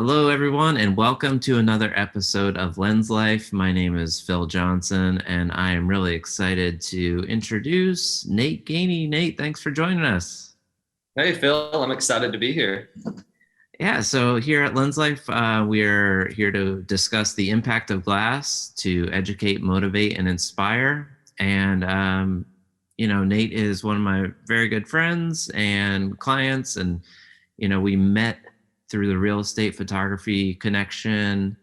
Hello, everyone, and welcome to another episode of Lens Life. My name is Phil Johnson, and I am really excited to introduce Nate Gainey. Nate, thanks for joining us. Hey, Phil, I'm excited to be here. Yeah, so here at Lens Life, we're here to discuss the impact of glass to educate, motivate, and inspire. And, Nate is one of my very good friends and clients, and, we met through the real estate photography connection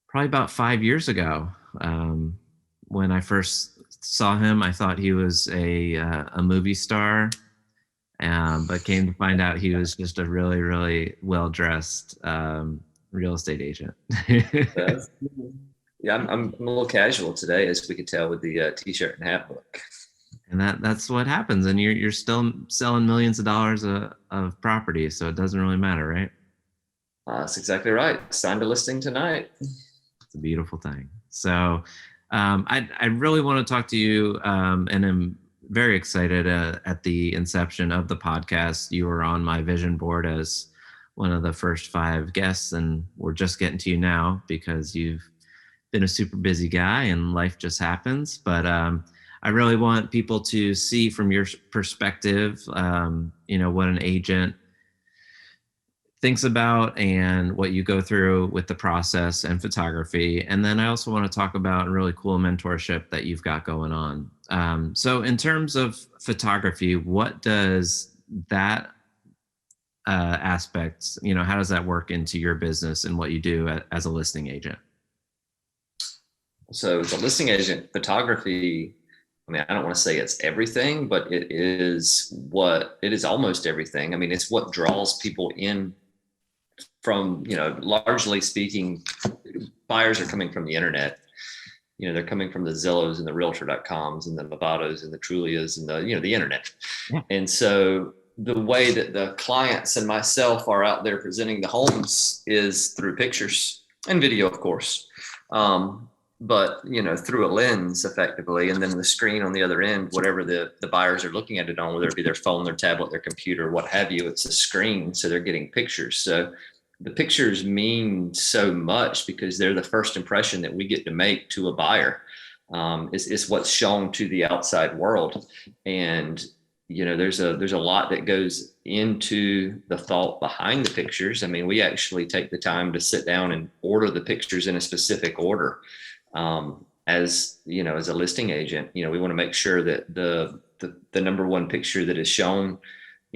probably about 5 years ago. When I first saw him, I thought he was a movie star, but came to find out he was just a really, really well-dressed real estate agent. Yeah, I'm a little casual today, as we could tell with the t-shirt and hat look. And that's what happens. And you're still selling millions of dollars of property, so it doesn't really matter, right? That's exactly right. Signed a listing tonight. It's a beautiful thing. So I really want to talk to you, and I'm very excited. At the inception of the podcast, you were on my vision board as one of the first 5 guests, and we're just getting to you now because you've been a super busy guy and life just happens. But I really want people to see from your perspective, what an agent thinks about and what you go through with the process and photography. And then I also want to talk about a really cool mentorship that you've got going on. So in terms of photography, what does that aspect, how does that work into your business and what you do as a listing agent? So as a listing agent, photography, I don't want to say it's everything, but it is almost everything. It's what draws people in from, largely speaking, buyers are coming from the internet. They're coming from the Zillows and the Realtor.coms and the Movados and the Trulias and the internet. Yeah. And so the way that the clients and myself are out there presenting the homes is through pictures and video, of course. But through a lens effectively, and then the screen on the other end, whatever the buyers are looking at it on, whether it be their phone, their tablet, their computer, what have you, it's a screen, so they're getting pictures. So the pictures mean so much because they're the first impression that we get to make to a buyer. Is what's shown to the outside world. And there's a lot that goes into the thought behind the pictures. We actually take the time to sit down and order the pictures in a specific order. As a listing agent, we want to make sure that the number one picture that is shown,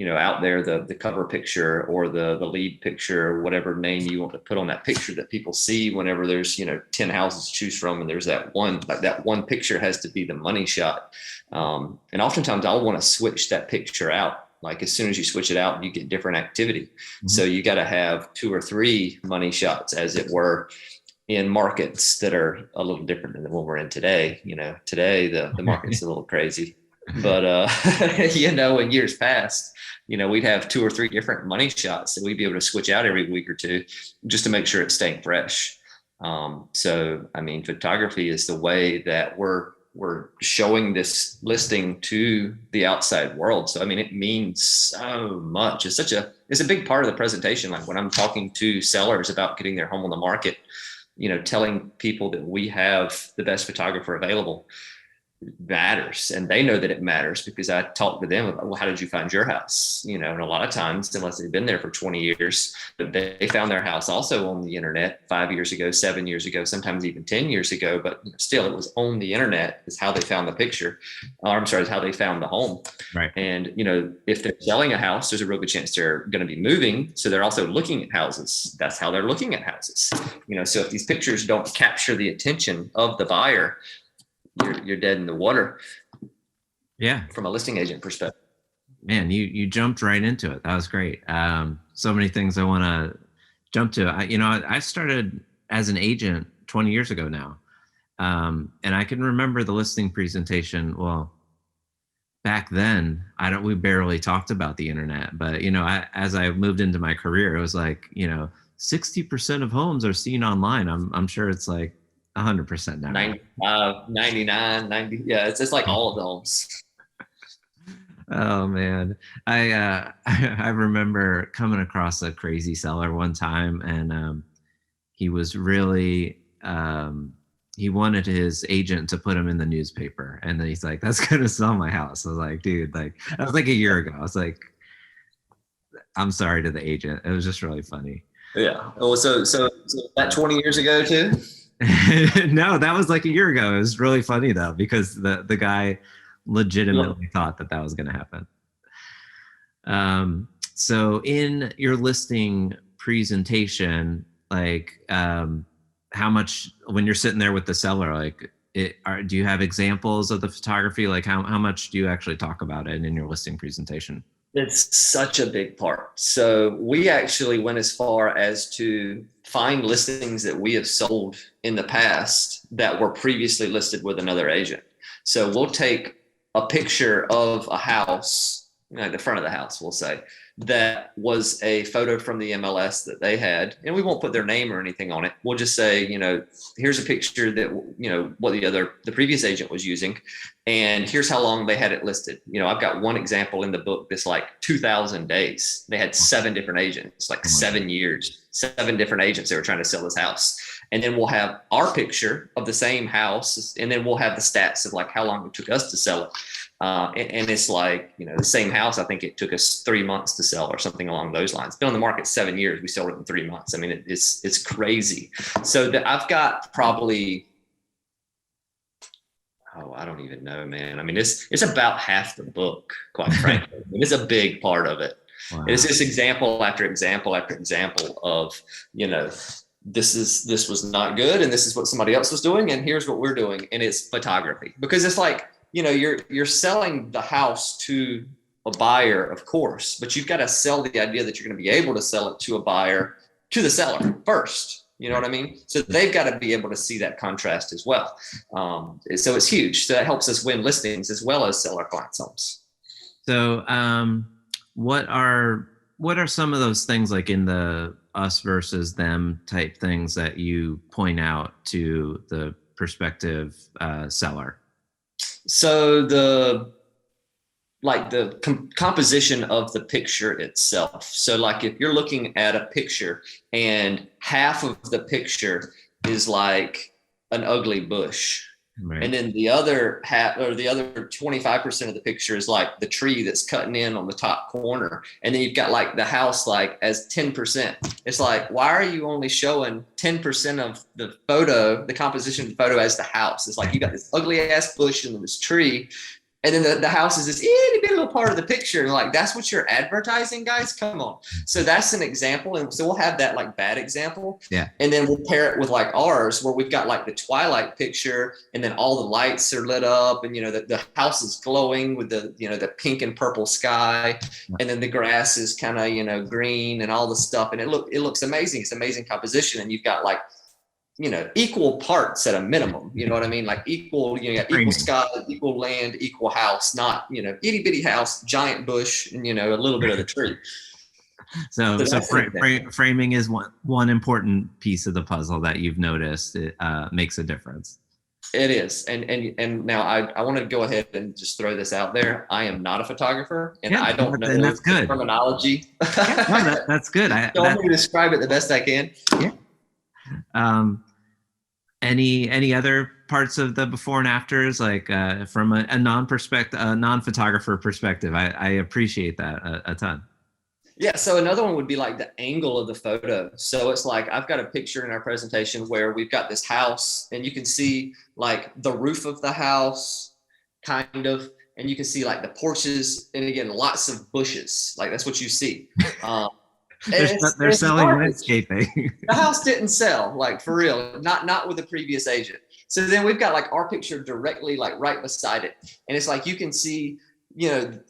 out there, the cover picture or the lead picture, or whatever name you want to put on that picture that people see whenever there's 10 houses to choose from, and there's that one picture has to be the money shot. And oftentimes I'll want to switch that picture out. Like as soon as you switch it out, you get different activity. Mm-hmm. So you got to have 2 or 3 money shots, as it were, in markets that are a little different than the one we're in today. Today the market's a little crazy, but in years past, we'd have 2 or 3 different money shots that we'd be able to switch out every week or 2 just to make sure it's staying fresh. So photography is the way that we're showing this listing to the outside world. So it means so much. It's a big part of the presentation. Like when I'm talking to sellers about getting their home on the market, telling people that we have the best photographer available matters, and they know that it matters because I talk to them about, well, how did you find your house? And a lot of times, unless they've been there for 20 years, they found their house also on the internet 5 years ago, 7 years ago, sometimes even 10 years ago, but still it was on the internet is how they found the picture. Is how they found the home. Right. And, if they're selling a house, there's a real good chance they're going to be moving. So they're also looking at houses. That's how they're looking at houses. So if these pictures don't capture the attention of the buyer, you're dead in the water. Yeah. From a listing agent perspective. Man, you jumped right into it. That was great. So many things I want to jump to. I started as an agent 20 years ago now. And I can remember the listing presentation. Well, back then, we barely talked about the internet, but as I moved into my career, it was like, 60% of homes are seen online. I'm sure it's like 100% now. 99, 90. Yeah, it's like all of the homes. Oh man, I remember coming across a crazy seller one time, and he was really he wanted his agent to put him in the newspaper, and then he's like, "That's gonna sell my house." I was like, "Dude, like that was like a year ago." I was like, "I'm sorry to the agent." It was just really funny. Yeah. Oh, so that 20 years ago too? No, that was like a year ago. It was really funny though because the guy Yeah. legitimately thought that that was going to happen. So in your listing presentation, like how much when you're sitting there with the seller, like do you have examples of the photography? Like how much do you actually talk about it in your listing presentation? It's such a big part. So we actually went as far as to find listings that we have sold in the past that were previously listed with another agent. So we'll take a picture of a house, the front of the house, we'll say, that was a photo from the MLS that they had, and we won't put their name or anything on it. We'll just say, here's a picture that, what the previous agent was using, and here's how long they had it listed. I've got one example in the book that's like 2,000 days. They had 7 different agents, like 7 years, 7 different agents that were trying to sell this house. And then we'll have our picture of the same house, and then we'll have the stats of like how long it took us to sell it. And it's like, the same house, I think it took us 3 months to sell or something along those lines. Been on the market 7 years. We sold it in 3 months. I mean, it's crazy. So I've got probably, I don't even know, man. I mean, it's about half the book, quite frankly. I mean, it's a big part of it. Wow. It's just example after example after example of, this was not good, and this is what somebody else was doing, and here's what we're doing. And it's photography, because it's like, you're selling the house to a buyer, of course, but you've got to sell the idea that you're going to be able to sell it to a buyer, to the seller first. You know what I mean? So they've got to be able to see that contrast as well. So it's huge. So that helps us win listings as well as sell our clients' homes. So what are some of those things, like in the us versus them type things, that you point out to the prospective seller? So the composition of the picture itself. So like if you're looking at a picture and half of the picture is like an ugly bush, right, and then the other half, or the other 25% of the picture, is like the tree that's cutting in on the top corner, and then you've got like the house like as 10%. It's like, why are you only showing 10% of the photo, the composition of the photo, as the house? It's like you got this ugly ass bush and then this tree, and then the house is this itty bitty little part of the picture. And like, that's what you're advertising, guys? Come on. So that's an example. And so we'll have that like bad example. Yeah. And then we'll pair it with like ours, where we've got like the twilight picture, and then all the lights are lit up, and, the house is glowing with the pink and purple sky. And then the grass is kind of, green and all the stuff. And it looks amazing. It's amazing composition. And you've got like, equal parts at a minimum, you know what I mean? Like equal, equal sky, equal land, equal house, not, itty bitty house, giant bush, and, a little bit of the tree. So framing is one important piece of the puzzle that you've noticed. It makes a difference. It is. And now I want to go ahead and just throw this out there. I am not a photographer, and I don't know and that's good. Terminology. That's good. So I'm going to describe it the best I can. Yeah. Any other parts of the before and afters, like from a non-photographer perspective? I appreciate that a ton. Yeah. So another one would be like the angle of the photo. So it's like, I've got a picture in our presentation where we've got this house, and you can see like the roof of the house, kind of, and you can see like the porches, and again, lots of bushes. Like that's what you see. They're selling landscaping. The house didn't sell, like for real, not with the previous agent. So then we've got like our picture directly like right beside it, and it's like you can see,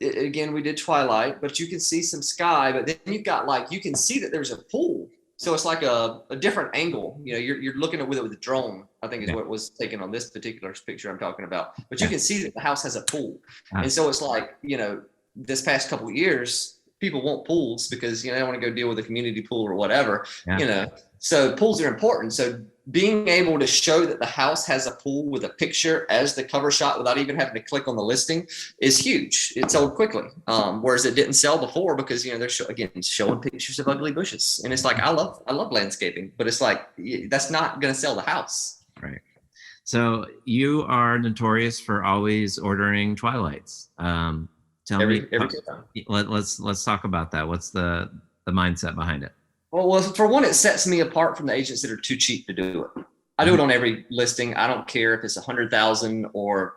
again, we did twilight, but you can see some sky, but then you've got like, you can see that there's a pool. So it's like a different angle. You're looking at with a drone, I think is what was taken on this particular picture I'm talking about. But you can see that the house has a pool, and so it's like, this past couple of years, people want pools because they don't want to go deal with a community pool or whatever. So pools are important. So being able to show that the house has a pool with a picture as the cover shot without even having to click on the listing is huge. It sold quickly, whereas it didn't sell before because they're showing pictures of ugly bushes, and it's like I love landscaping, but it's like that's not going to sell the house. Right. So you are notorious for always ordering Twilights. Tell me, let's talk about that. What's the mindset behind it? Well, for one, it sets me apart from the agents that are too cheap to do it. I do it on every listing. I don't care if it's 100,000 or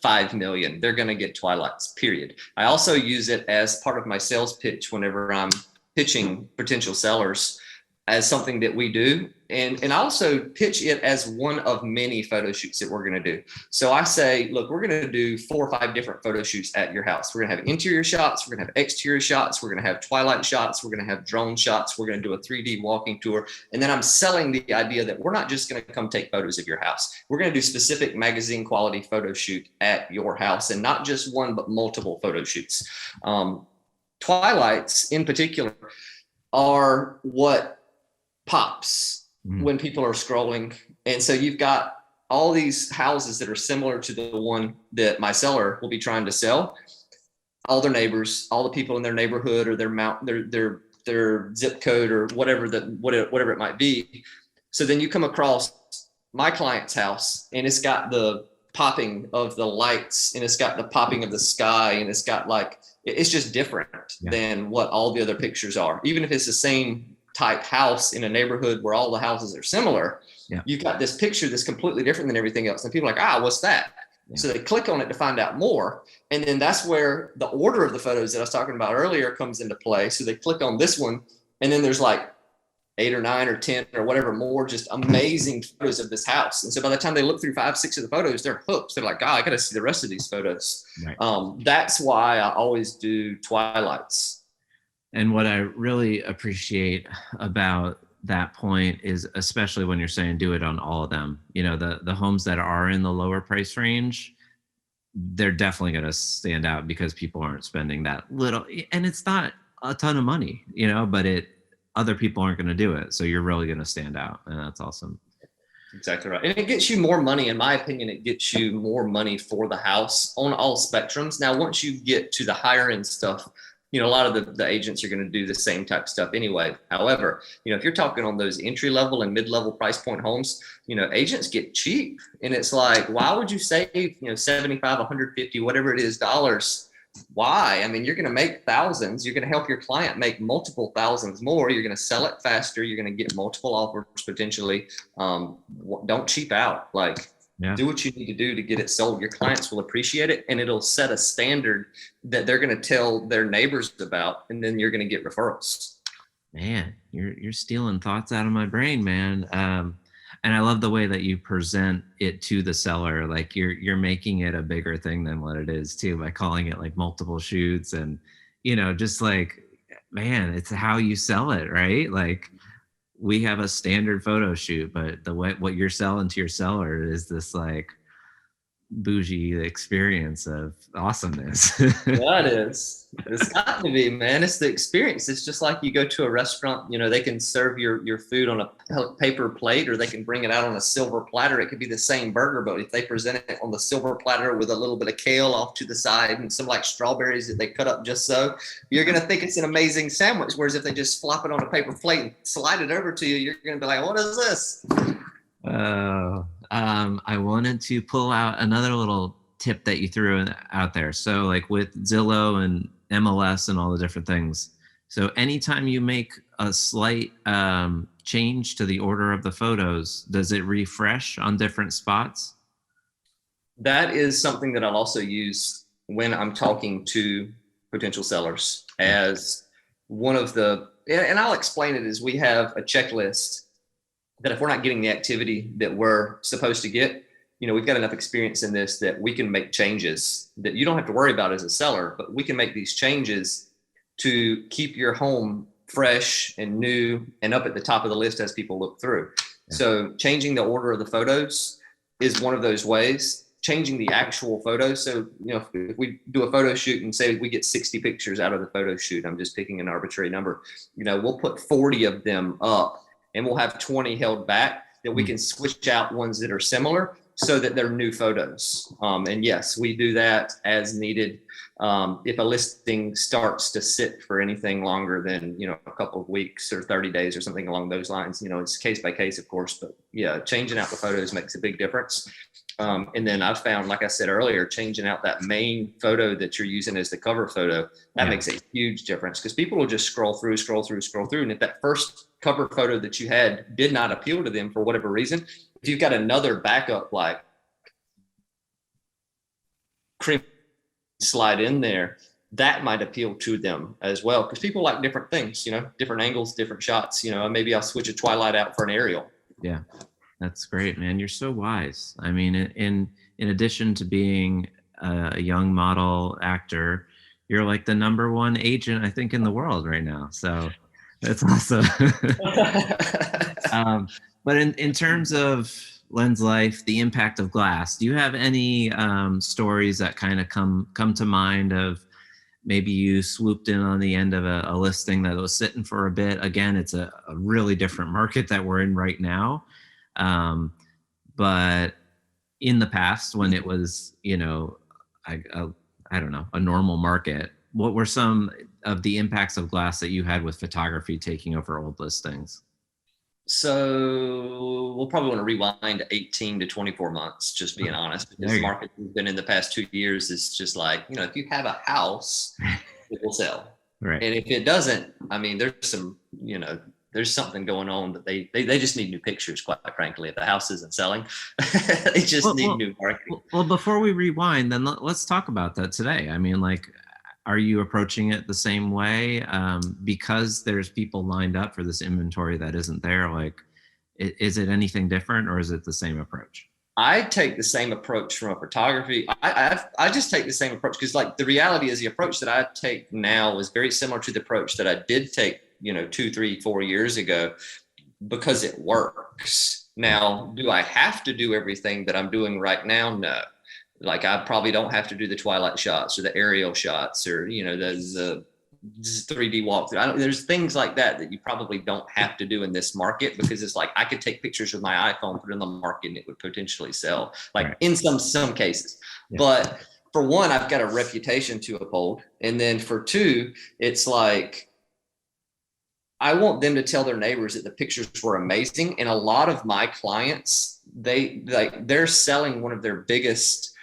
5 million. They're going to get Twilights. Period. I also use it as part of my sales pitch whenever I'm pitching potential sellers as something that we do. And I also pitch it as one of many photo shoots that we're going to do. So I say, look, we're going to do 4 or 5 different photo shoots at your house. We're going to have interior shots. We're going to have exterior shots. We're going to have twilight shots. We're going to have drone shots. We're going to do a 3D walking tour. And then I'm selling the idea that we're not just going to come take photos of your house. We're going to do specific magazine quality photo shoot at your house, and not just one, but multiple photo shoots. Twilights in particular are what pops when people are scrolling. And so you've got all these houses that are similar to the one that my seller will be trying to sell. All their neighbors, all the people in their neighborhood or their zip code or whatever it might be. So then you come across my client's house and it's got the popping of the lights and it's got the popping of the sky and it's got it's just different than what all the other pictures are. Even if it's the same type house in a neighborhood where all the houses are similar, you've got this picture that's completely different than everything else. And people are like, what's that? So they click on it to find out more. And then that's where the order of the photos that I was talking about earlier comes into play. So they click on this one, and then there's 8 or 9 or 10 or whatever more just amazing photos of this house. And so by the time they look through 5, 6 of the photos, they're hooked. They're like, I got to see the rest of these photos. Right. That's why I always do Twilights. And what I really appreciate about that point is, especially when you're saying do it on all of them, the homes that are in the lower price range, they're definitely going to stand out because people aren't spending that little, and it's not a ton of money, but other people aren't going to do it. So you're really going to stand out. And that's awesome. Exactly right. And it gets you more money. In my opinion, it gets you more money for the house on all spectrums. Now, once you get to the higher end stuff, a lot of the agents are going to do the same type of stuff anyway. However, if you're talking on those entry level and mid-level price point homes, agents get cheap. And it's like, why would you save, 75, 150, whatever it is, dollars? Why? I mean, you're going to make thousands. You're going to help your client make multiple thousands more. You're going to sell it faster. You're going to get multiple offers potentially. Don't cheap out. Do what you need to do to get it sold. Your clients will appreciate it, and it'll set a standard that they're going to tell their neighbors about, and then you're going to get referrals. Man, you're stealing thoughts out of my brain, man. And I love the way that you present it to the seller. Like you're making it a bigger thing than what it is too, by calling it multiple shoots and, just man, it's how you sell it, right? We have a standard photo shoot, but what you're selling to your seller is this bougie experience of awesomeness. Yeah, it is. It's got to be, man. It's the experience. It's just like you go to a restaurant, they can serve your food on a paper plate, or they can bring it out on a silver platter. It could be the same burger, but if they present it on the silver platter with a little bit of kale off to the side and some strawberries that they cut up just so, you're going to think it's an amazing sandwich. Whereas if they just flop it on a paper plate and slide it over to you, you're going to be like, what is this? I wanted to pull out another little tip that you threw out there. So with Zillow and MLS and all the different things. So anytime you make a slight change to the order of the photos, does it refresh on different spots? That is something that I'll also use when I'm talking to potential sellers as one of and I'll explain it as we have a checklist that if we're not getting the activity that we're supposed to get, we've got enough experience in this that we can make changes that you don't have to worry about as a seller, but we can make these changes to keep your home fresh and new and up at the top of the list as people look through. Yeah. So changing the order of the photos is one of those ways. Changing the actual photos. So, if we do a photo shoot and say we get 60 pictures out of the photo shoot, I'm just picking an arbitrary number, we'll put 40 of them up and we'll have 20 held back. that we can switch out ones that are similar so that they're new photos. And yes, we do that as needed. If a listing starts to sit for anything longer than, a couple of weeks or 30 days or something along those lines, it's case by case, of course, but yeah, changing out the photos makes a big difference. And then I've found, like I said earlier, changing out that main photo that you're using as the cover photo, that makes a huge difference, because people will just scroll through. And if that first cover photo that you had did not appeal to them for whatever reason, if you've got another backup like cream slide in there, that might appeal to them as well, because people like different things, different angles, different shots. Maybe I'll switch a twilight out for an aerial. Yeah, that's great, man. You're so wise. I mean, in addition to being a young model actor, you're like the number one agent, I think, in the world right now. So that's awesome. But in terms of Lens Life, the impact of glass, do you have any stories that kind of come to mind of maybe you swooped in on the end of a listing that was sitting for a bit? Again, it's a really different market that we're in right now. But in the past, when it was, I don't know, a normal market, what were some of the impacts of glass that you had with photography taking over old listings? So we'll probably want to rewind 18 to 24 months, just being honest, because the market has been in the past 2 years is just like, if you have a house, it will sell. Right. And if it doesn't, I mean, there's some, there's something going on that they just need new pictures, quite frankly. If the house isn't selling, they just need new marketing. Well, before we rewind, then let's talk about that today. I mean, like, are you approaching it the same way? Because there's people lined up for this inventory that isn't there. Like, is it anything different, or is it the same approach? I take the same approach from a photography. I just take the same approach because, like, the reality is the approach that I take now is very similar to the approach that I did take, 2, 3, 4 years ago, because it works. Now, do I have to do everything that I'm doing right now? No. Like, I probably don't have to do the twilight shots or the aerial shots or, the 3D walkthrough. There's things like that you probably don't have to do in this market, because it's like I could take pictures with my iPhone, put it in the market, and it would potentially sell, like, in some cases. Yeah. But for one, I've got a reputation to uphold. And then for two, it's like, I want them to tell their neighbors that the pictures were amazing. And a lot of my clients, they're selling one of their biggest,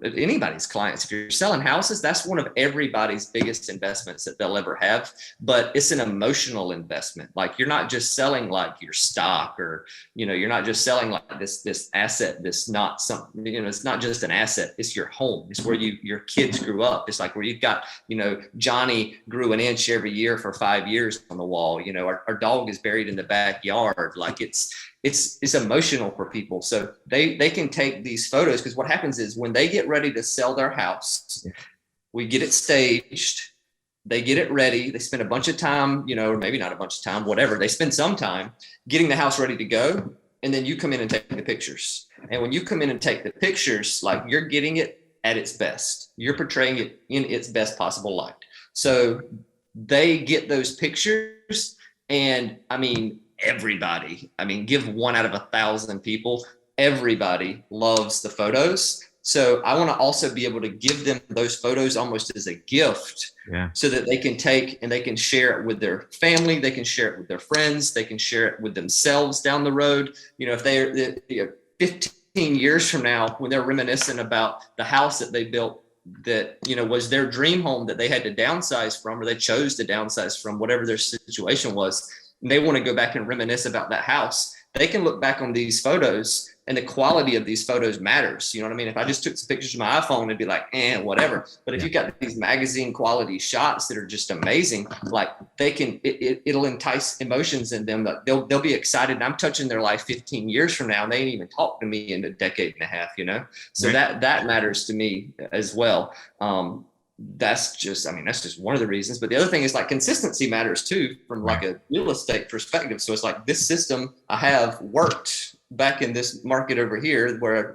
anybody's clients. If you're selling houses, that's one of everybody's biggest investments that they'll ever have. But it's an emotional investment. Like, you're not just selling like your stock, or, you're not just selling like this asset. This not something, it's not just an asset. It's your home. It's where your kids grew up. It's like where you've got, Johnny grew an inch every year for 5 years on the wall. Our dog is buried in the backyard. Like, it's emotional for people. So they can take these photos, because what happens is when they get ready to sell their house, we get it staged, they get it ready, they spend a bunch of time, or maybe not a bunch of time, whatever. They spend some time getting the house ready to go. And then you come in and take the pictures. And when you come in and take the pictures, like, you're getting it at its best. You're portraying it in its best possible light. So they get those pictures, and everybody, give 1 out of 1,000 people, everybody loves the photos. So I want to also be able to give them those photos almost as a gift, so that they can take and they can share it with their family. They can share it with their friends. They can share it with themselves down the road. If they're 15 years from now, when they're reminiscing about the house that they built, that, was their dream home that they had to downsize from, or they chose to downsize from, whatever their situation was, and they want to go back and reminisce about that house, they can look back on these photos, and the quality of these photos matters. You know what I mean? If I just took some pictures with my iPhone, it'd be like, whatever. But if you've got these magazine quality shots that are just amazing, like, it'll entice emotions in them. That they'll be excited. And I'm touching their life 15 years from now, and they ain't even talked to me in a decade and a half, So that matters to me as well. That's just one of the reasons. But the other thing is, like, consistency matters too, from like a real estate perspective. So it's like, this system I have worked back in this market over here, where,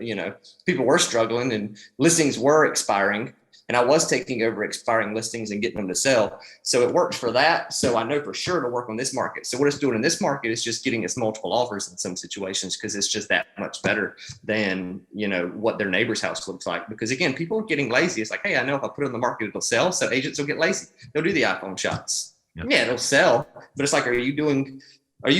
people were struggling and listings were expiring. and I was taking over expiring listings and getting them to sell. So it worked for that. So I know for sure to work on this market. So what it's doing in this market is just getting us multiple offers in some situations, because it's just that much better than, you know, what their neighbor's house looks like. Because again, people are getting lazy. It's like, hey, I know if I put it on the market, it'll sell. So agents will get lazy. They'll do the iPhone shots. Yep. Yeah, it'll sell. But it's like, are you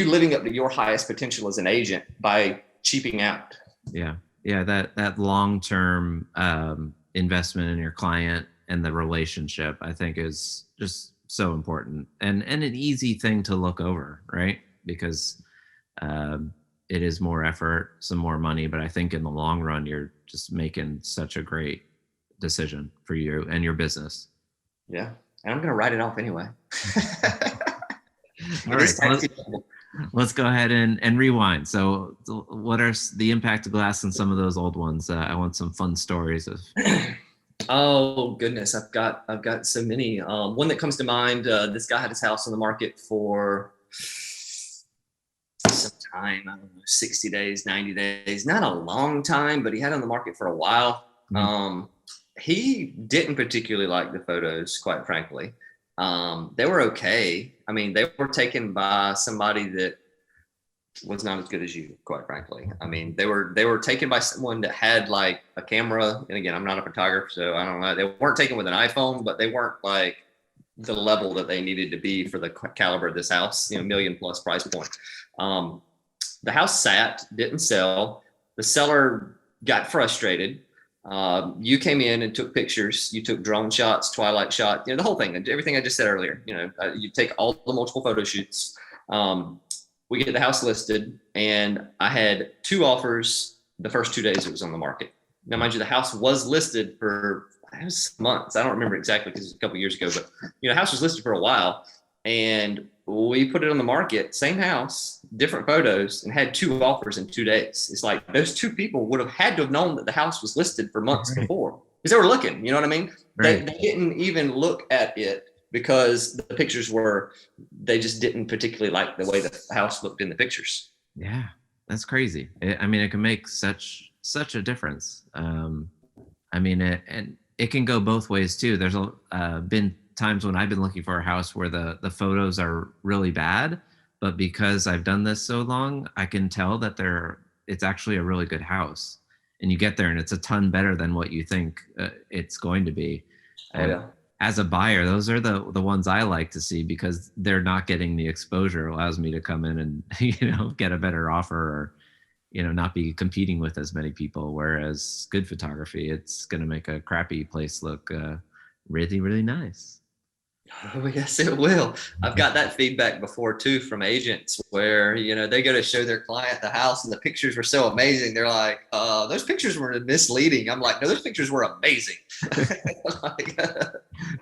living up to your highest potential as an agent by cheaping out? Yeah. Yeah. That long-term investment in your client and the relationship, I think, is just so important, and an easy thing to look over, right? Because it is more effort, some more money, but I think in the long run, you're just making such a great decision for you and your business. Yeah. And I'm going to write it off anyway. All right. Let's go ahead and rewind. So what are the impact of glass in some of those old ones? I want some fun stories of. Oh goodness. I've got so many. One that comes to mind, this guy had his house on the market for some time, I don't know, 60 days, 90 days, not a long time, but he had it on the market for a while. Mm-hmm. He didn't particularly like the photos, quite frankly. They were okay. I mean, they were taken by somebody that was not as good as you, quite frankly. I mean, they were taken by someone that had like a camera. And again, I'm not a photographer, so I don't know. They weren't taken with an iPhone, but they weren't like the level that they needed to be for the caliber of this house, you know, $1 million+ price point. The house didn't sell. The seller got frustrated. You came in and took pictures. You took drone shots, twilight shot, you know, the whole thing, everything I just said earlier. You know, you take all the multiple photo shoots. We get the house listed, and I had 2 offers the first 2 days it was on the market. Now, mind you, the house was listed for months. I don't remember exactly because it was a couple of years ago, but you know, the house was listed for a while, and we put it on the market, same house, different photos, and had 2 offers in 2 days. It's like those 2 people would have had to have known that the house was listed for months before, because they were looking, you know what I mean? Right. They didn't even look at it because the pictures they just didn't particularly like the way the house looked in the pictures. Yeah, that's crazy. I mean, it can make such a difference. I mean, it can go both ways too. There's been times when I've been looking for a house where the photos are really bad, but because I've done this so long, I can tell that it's actually a really good house. And you get there and it's a ton better than what you think it's going to be. And yeah. As a buyer, those are the ones I like to see, because they're not getting the exposure. It allows me to come in and, you know, get a better offer, or, you know, not be competing with as many people. Whereas good photography, it's going to make a crappy place look really, really nice. Oh, yes, it will. I've got that feedback before too from agents where, you know, they go to show their client the house and the pictures were so amazing. They're like, those pictures were misleading. I'm like, no, those pictures were amazing. Like,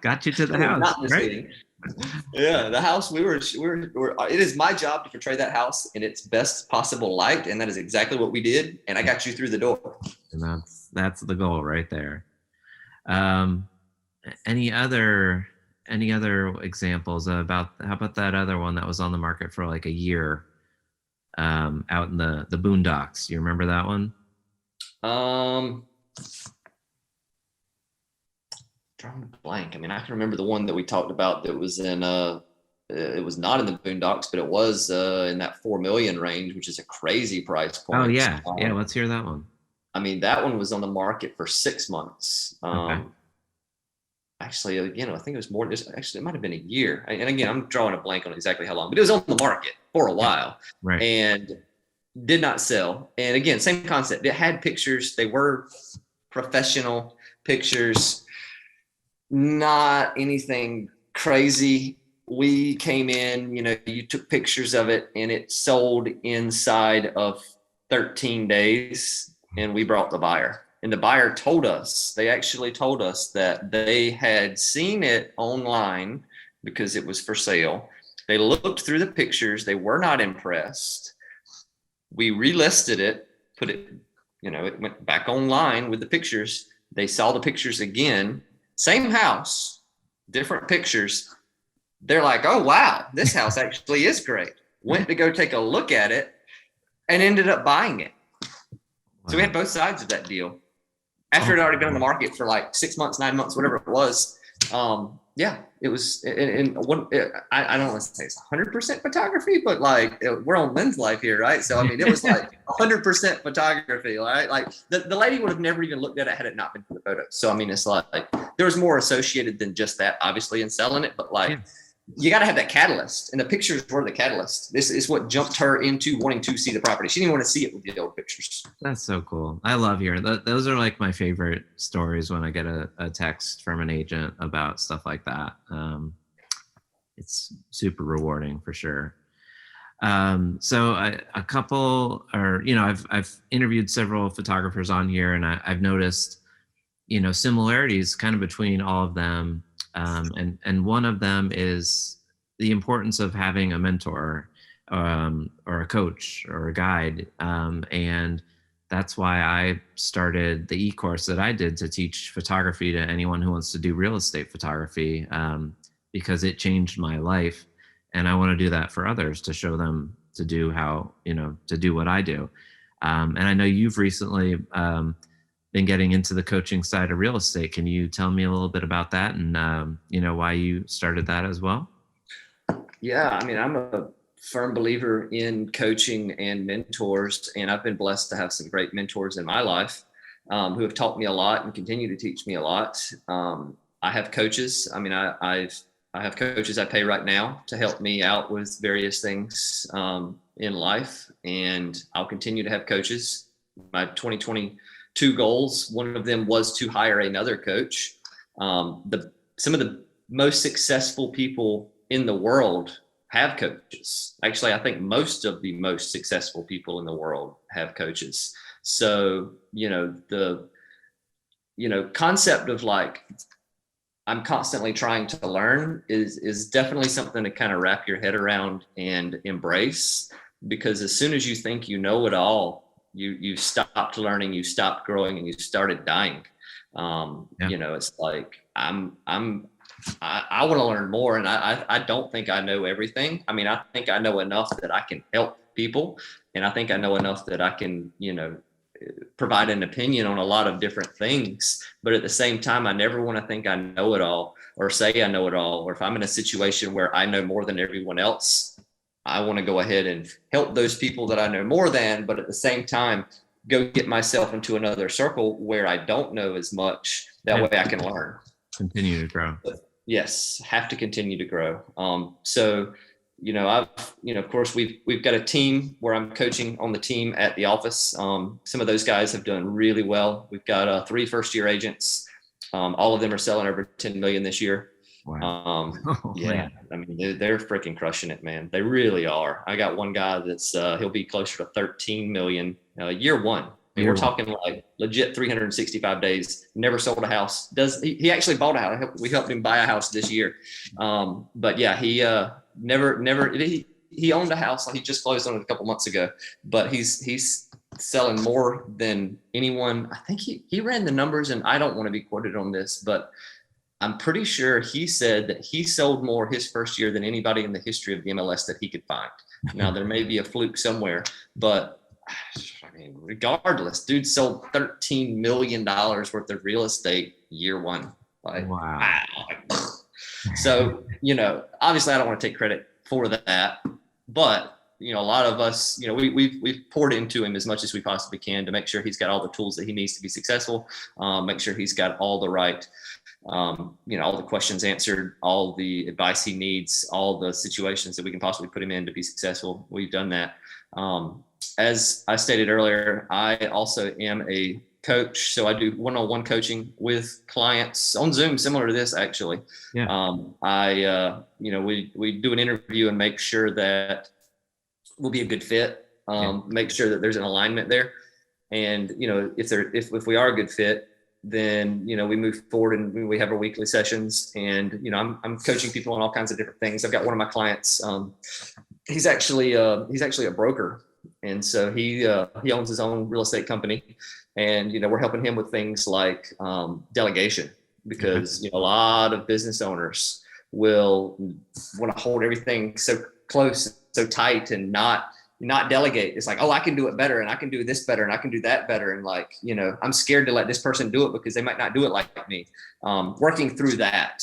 got you to the house. Not misleading. Right? Yeah, the house, we were, it is my job to portray that house in its best possible light. And that is exactly what we did. And I got you through the door. And that's the goal right there. Any other examples how about that other one that was on the market for like a year, out in the boondocks? You remember that one? Drawing a blank. I mean, I can remember the one that we talked about that was in it was not in the boondocks, but it was in that 4 million range, which is a crazy price point. Oh yeah. Yeah. Let's hear that one. I mean, that one was on the market for 6 months. Okay. Actually, again, I think it was more. Actually, it might have been a year. And again, I'm drawing a blank on exactly how long, but it was on the market for a while, right? And did not sell. And again, same concept. It had pictures. They were professional pictures, not anything crazy. We came in, you know, you took pictures of it, and it sold inside of 13 days, and we brought the buyer. And the buyer they actually told us that they had seen it online because it was for sale. They looked through the pictures. They were not impressed. We relisted it, put it, you know, it went back online with the pictures. They saw the pictures again, same house, different pictures. They're like, oh, wow, this house actually is great. Went to go take a look at it and ended up buying it. So we had both sides of that deal. after it had already been on the market for like 6 months, 9 months, whatever it was. Yeah, it was, and I don't want to say it's 100% photography, but like we're on Lens Life here, right? So I mean, it was like 100% photography, right? Like the lady would have never even looked at it had it not been for the photos. So I mean, it's like there was more associated than just that, obviously, in selling it, but like you got to have that catalyst, and the pictures were the catalyst. This is what jumped her into wanting to see the property. She didn't want to see it with the old pictures. That's so cool. I love hearing that. Those are like my favorite stories when I get a text from an agent about stuff like that. It's super rewarding for sure. So a couple, or I've interviewed several photographers on here, and I've noticed similarities kind of between all of them. And one of them is the importance of having a mentor, or a coach or a guide. And that's why I started the e-course that I did to teach photography to anyone who wants to do real estate photography, because it changed my life. And I want to do that for others, to show them to do to do what I do. And I know you've recently been getting into the coaching side of real estate. Can you tell me a little bit about that, and why you started that as well? Yeah, I mean, I'm a firm believer in coaching and mentors, and I've been blessed to have some great mentors in my life, who have taught me a lot and continue to teach me a lot. I have coaches. I mean, I have coaches I pay right now to help me out with various things in life, and I'll continue to have coaches. My 2022 goals, one of them was to hire another coach. Some of the most successful people in the world have coaches. Actually, I think most of the most successful people in the world have coaches. So, the concept of like, I'm constantly trying to learn is definitely something to kind of wrap your head around and embrace, because as soon as you think you know it all, you stopped learning, you stopped growing, and you started dying. It's like I want to learn more, and I don't think I know everything. I mean, I think I know enough that I can help people, and I think I know enough that I can, provide an opinion on a lot of different things. But at the same time, I never want to think I know it all, or say I know it all, or if I'm in a situation where I know more than everyone else, I want to go ahead and help those people that I know more than, but at the same time, go get myself into another circle where I don't know as much. That way I can learn. Continue to grow. Yes, have to continue to grow. Of course, we've got a team where I'm coaching on the team at the office. Some of those guys have done really well. We've got 3 first-year agents. All of them are selling over 10 million this year. Wow. Man. I mean, they're freaking crushing it, man. They really are. I got one guy that's he'll be closer to 13 million year one. We're talking like legit 365 days, never sold a house. He actually bought a house. We helped him buy a house this year. But yeah, he he owned a house. He just closed on it a couple months ago, but he's selling more than anyone. I think he ran the numbers, and I don't want to be quoted on this, but I'm pretty sure he said that he sold more his first year than anybody in the history of the MLS that he could find. Now there may be a fluke somewhere, but I mean, regardless, dude sold $13 million worth of real estate year one. Like, wow. So, obviously I don't want to take credit for that, but a lot of us, we've poured into him as much as we possibly can to make sure he's got all the tools that he needs to be successful. Make sure he's got all the right, all the questions answered, all the advice he needs, all the situations that we can possibly put him in to be successful. We've done that. As I stated earlier, I also am a coach. So I do one-on-one coaching with clients on Zoom, similar to this, actually. Yeah. We do an interview and make sure that we'll be a good fit. Make sure that there's an alignment there. And, if we are a good fit, then, we move forward and we have our weekly sessions, and, I'm coaching people on all kinds of different things. I've got one of my clients, he's actually a broker. And so he owns his own real estate company, and, we're helping him with things like delegation, because, a lot of business owners will want to hold everything so close, so tight, and not not delegate. It's like, oh, I can do it better, and I can do this better, and I can do that better. And like, I'm scared to let this person do it because they might not do it like me. Working through that.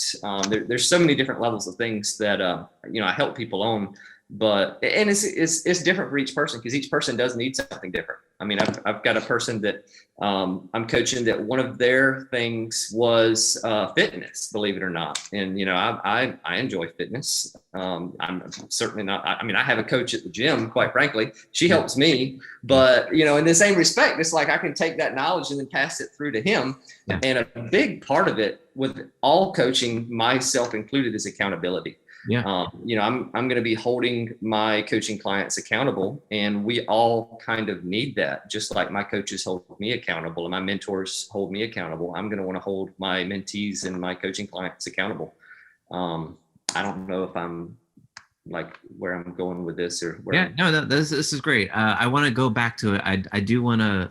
There's so many different levels of things that, I help people on, and it's different for each person because each person does need something different. I mean, I've got a person that I'm coaching that one of their things was fitness, believe it or not. And, I enjoy fitness. I'm certainly not, I have a coach at the gym, quite frankly. She helps me, but, in the same respect, it's like I can take that knowledge and then pass it through to him. Yeah. And a big part of it with all coaching, myself included, is accountability. Yeah. I'm going to be holding my coaching clients accountable, and we all kind of need that. Just like my coaches hold me accountable and my mentors hold me accountable, I'm going to want to hold my mentees and my coaching clients accountable. I don't know if I'm like where I'm going with this or where. Yeah, no, this is great. I want to go back to it. I do want to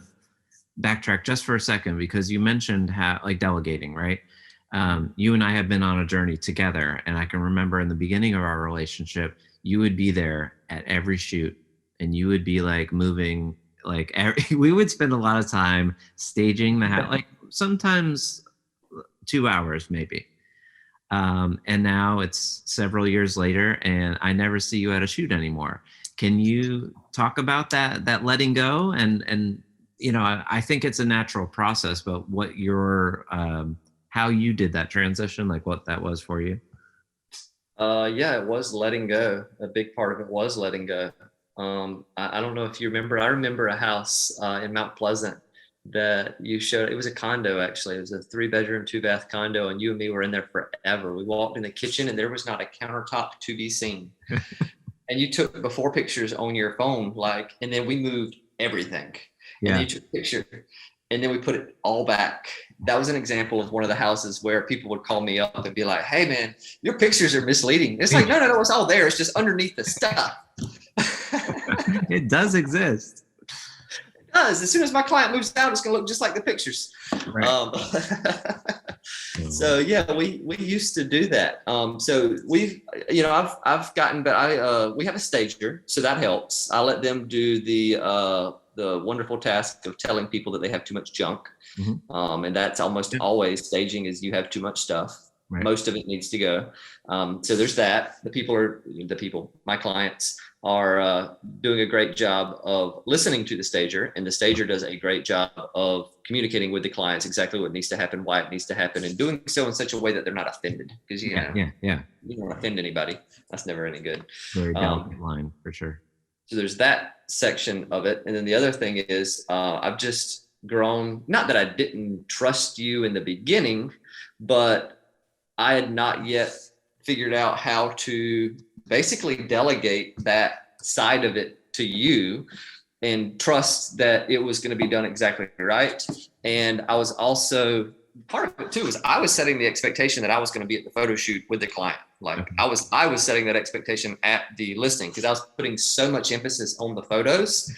backtrack just for a second because you mentioned how like delegating, right? You and I have been on a journey together, and I can remember in the beginning of our relationship, you would be there at every shoot, and you would be like moving, like we would spend a lot of time staging the hat, like sometimes 2 hours maybe. And now it's several years later, and I never see you at a shoot anymore. Can you talk about that letting go? And I think it's a natural process, but what your how you did that transition, like what that was for you? Yeah, it was letting go. A big part of it was letting go. I don't know if you remember. I remember a house in Mount Pleasant that you showed. It was a condo, actually. It was a 3-bedroom, 2-bath condo, and you and me were in there forever. We walked in the kitchen, and there was not a countertop to be seen. And you took before pictures on your phone, and then we moved everything. Yeah. And then you took a picture, and then we put it all back. That was an example of one of the houses where people would call me up and be like, hey man, your pictures are misleading. It's like, no, it's all there. It's just underneath the stuff. It does exist. It does. As soon as my client moves out, it's going to look just like the pictures. Right. So yeah, we used to do that. So we've, I've gotten, but we have a stager, so that helps. I let them do the wonderful task of telling people that they have too much junk. Mm-hmm. And that's almost always staging is you have too much stuff. Right. Most of it needs to go. So there's that. My clients are doing a great job of listening to the stager, and the stager does a great job of communicating with the clients exactly what needs to happen, why it needs to happen, and doing so in such a way that they're not offended. Because you don't offend anybody. That's never any good. Very delicate line for sure. So there's that section of it. And then the other thing is I've just grown, not that I didn't trust you in the beginning, but I had not yet figured out how to basically delegate that side of it to you and trust that it was going to be done exactly right. And I was also, part of it too, is I was setting the expectation that I was going to be at the photo shoot with the client. Like I was setting that expectation at the listing because I was putting so much emphasis on the photos,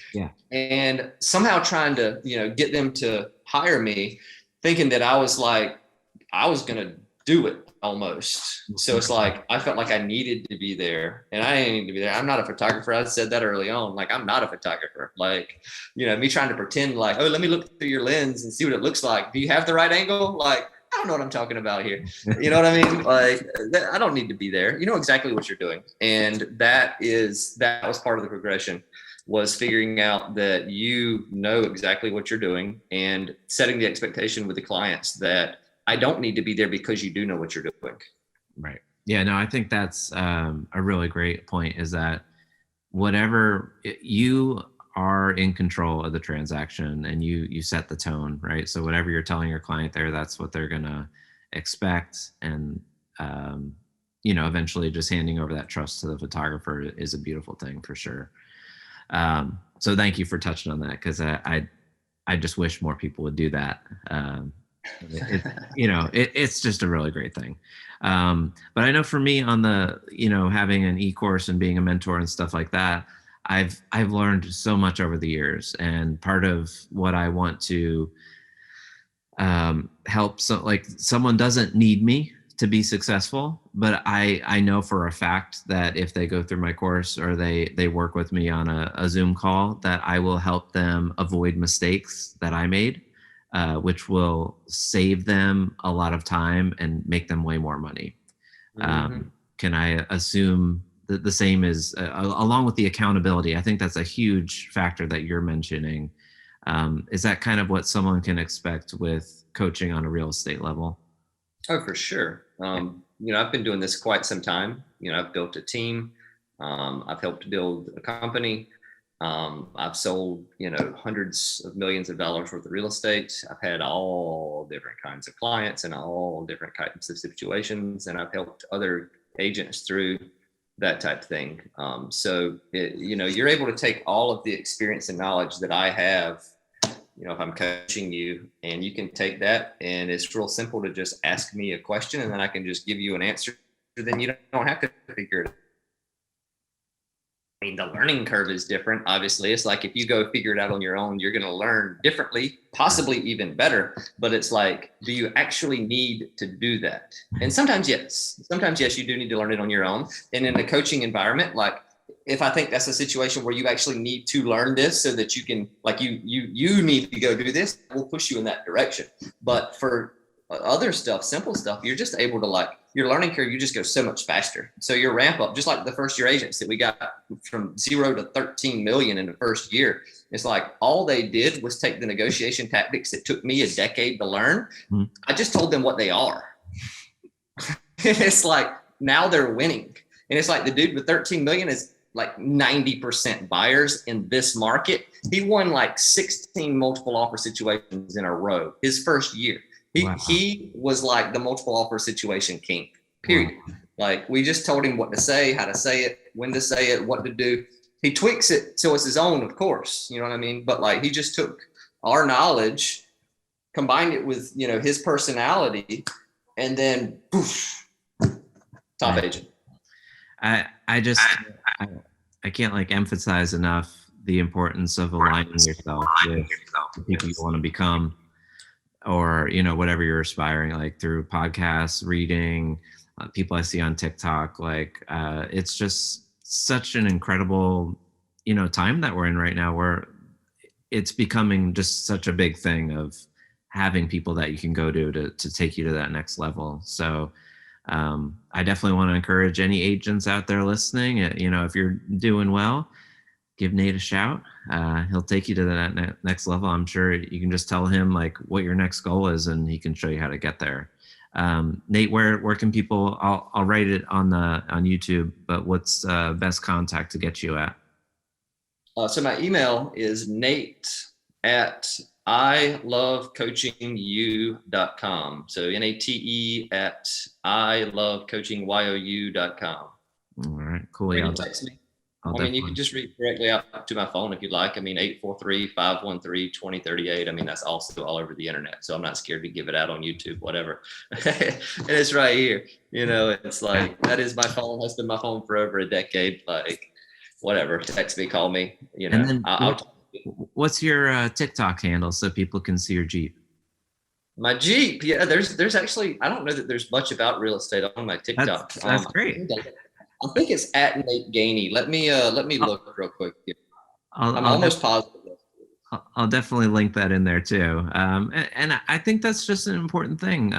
and somehow trying to, get them to hire me, thinking that I was going to do it almost. So it's like, I felt like I needed to be there, and I didn't need to be there. I'm not a photographer. I said that early on. Like, I'm not a photographer. Like, me trying to pretend like, oh, let me look through your lens and see what it looks like. Do you have the right angle? Like, I don't know what I'm talking about here. You know what I mean? Like, I don't need to be there. You know exactly what you're doing. And that was part of the progression, was figuring out that you know exactly what you're doing and setting the expectation with the clients that I don't need to be there because you do know what you're doing. Right. Yeah, no, I think that's a really great point, is that whatever you are in control of the transaction, and you set the tone, right? So whatever you're telling your client there, that's what they're going to expect. And, eventually just handing over that trust to the photographer is a beautiful thing for sure. So thank you for touching on that, because I just wish more people would do that. It's just a really great thing. But I know for me, on the, having an e-course and being a mentor and stuff like that, I've learned so much over the years. And part of what I want to help, so like, someone doesn't need me to be successful, but I know for a fact that if they go through my course or they work with me on a Zoom call, that I will help them avoid mistakes that I made, which will save them a lot of time and make them way more money. Can I assume that the same is along with the accountability? I think that's a huge factor that you're mentioning. Is that kind of what someone can expect with coaching on a real estate level? Oh, for sure. I've been doing this quite some time. I've built a team. I've helped build a company. I've sold, hundreds of millions of dollars worth of real estate. I've had all different kinds of clients and all different kinds of situations, and I've helped other agents through that type of thing. You're able to take all of the experience and knowledge that I have, if I'm coaching you, and you can take that, and it's real simple to just ask me a question and then I can just give you an answer. Then you don't have to figure it out. I mean, the learning curve is different. Obviously, it's like if you go figure it out on your own, you're going to learn differently, possibly even better. But it's like, do you actually need to do that? And sometimes, yes, you do need to learn it on your own. And in a coaching environment, like if I think that's a situation where you actually need to learn this so that you can, like you need to go do this, we'll push you in that direction. But for other stuff, simple stuff, you're just able to your learning curve, you just go so much faster. So your ramp up, just like the first year agents that we got from 0 to 13 million in the first year, it's like all they did was take the negotiation tactics that took me a decade to learn. I just told them what they are. It's like now they're winning. And it's like the dude with 13 million is like 90% buyers in this market. He won like 16 multiple offer situations in a row his first year. He was like the multiple offer situation king, period. Wow. Like we just told him what to say, how to say it, when to say it, what to do. He tweaks it so it's his own, of course, you know what I mean? But like he just took our knowledge, combined it with, his personality, and then poof, top agent. I can't like emphasize enough the importance of aligning yourself with the people you want to become, or whatever you're aspiring, like through podcasts, reading, people I see on TikTok. Like it's just such an incredible time that we're in right now, where it's becoming just such a big thing of having people that you can go to take you to that next level. So I definitely want to encourage any agents out there listening, if you're doing well, give Nate a shout. He'll take you to that next level. I'm sure you can just tell him like what your next goal is, and he can show you how to get there. Nate, where can people? I'll write it on YouTube. But what's best contact to get you at? So my email is nate@ilovecoachingyou.com. So NATE@ilovecoachingyou.com. All right, cool. You can text me. You can just read directly out to my phone if you'd like. 843-513-2038. That's also all over the internet. So I'm not scared to give it out on YouTube, whatever. And it's right here. It's like, that is my phone. Has been my phone for over a decade. Like, whatever. Text me, call me. And then what's your TikTok handle so people can see your Jeep? My Jeep. Yeah, there's actually, I don't know that there's much about real estate on my TikTok. That's great. I think it's at Nate Gainey. Let me look real quick here. I'm almost positive. I'll definitely link that in there too. And I think that's just an important thing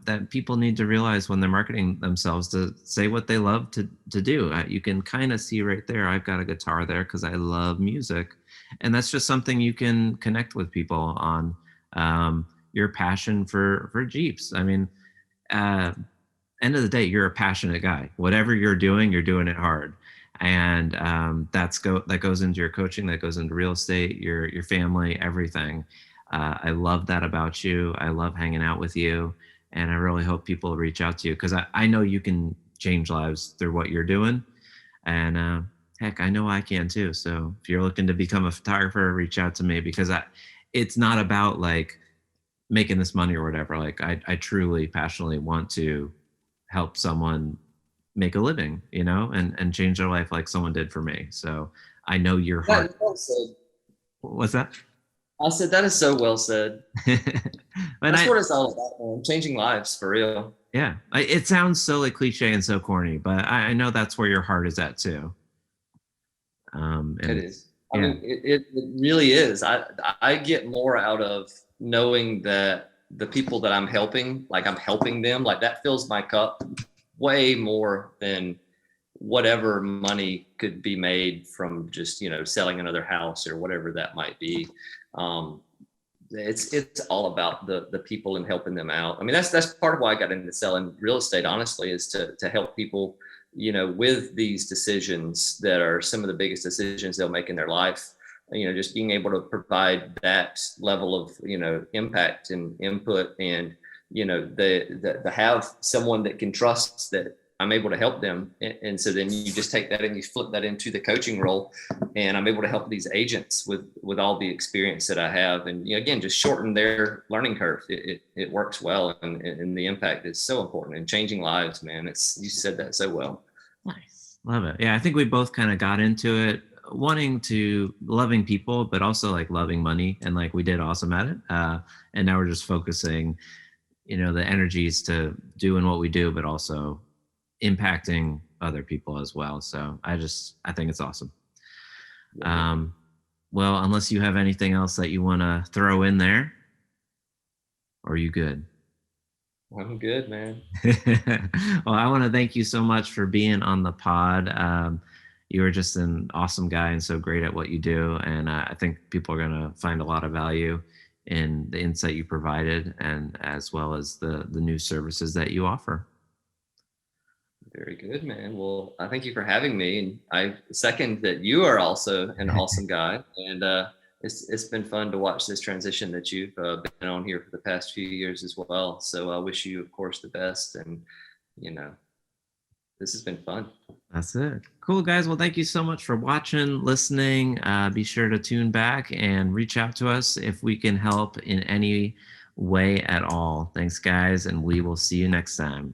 that people need to realize when they're marketing themselves, to say what they love to do. You can kind of see right there, I've got a guitar there because I love music. And that's just something you can connect with people on, your passion for Jeeps. End of the day, you're a passionate guy. Whatever you're doing it hard. And that goes into your coaching, that goes into real estate, your family, everything. I love that about you. I love hanging out with you. And I really hope people reach out to you, because I know you can change lives through what you're doing. And heck, I know I can too. So if you're looking to become a photographer, reach out to me, because it's not about like making this money or whatever. Like I truly, passionately want to help someone make a living, and change their life like someone did for me. So I know your heart. Well said. What's that? I said that is so well said. But That's what it's all about, man. Changing lives for real. yeah, it sounds so like cliche and so corny, but I know that's where your heart is at too. It And is. I yeah, mean, it really is. I get more out of knowing that the people that I'm helping, like I'm helping them, like that fills my cup way more than whatever money could be made from just, selling another house or whatever that might be. Um, it's all about the people and helping them out. I mean, that's part of why I got into selling real estate, honestly, is to help people, with these decisions that are some of the biggest decisions they'll make in their life. Just being able to provide that level of, impact and input, and the have someone that can trust that I'm able to help them. And so then you just take that and you flip that into the coaching role, and I'm able to help these agents with all the experience that I have, and again, just shorten their learning curve. It works well, and the impact is so important in changing lives, man. You said that so well. nice, love it. Yeah, I think we both kind of got into it wanting to loving people, but also like loving money, and like we did awesome at it. And now we're just focusing, the energies to doing what we do, but also impacting other people as well. So I think it's awesome. Well, unless you have anything else that you want to throw in there, or are you good? I'm good, man. Well, I want to thank you so much for being on the pod. You are just an awesome guy and so great at what you do. And I think people are going to find a lot of value in the insight you provided, and as well as the new services that you offer. Very good, man. Well, I thank you for having me, and I second that you are also an awesome guy. And it's been fun to watch this transition that you've been on here for the past few years as well. So I wish you, of course, the best. And this has been fun. That's it. Cool, guys. Well, thank you so much for watching, listening. Be sure to tune back and reach out to us if we can help in any way at all. Thanks, guys, and we will see you next time.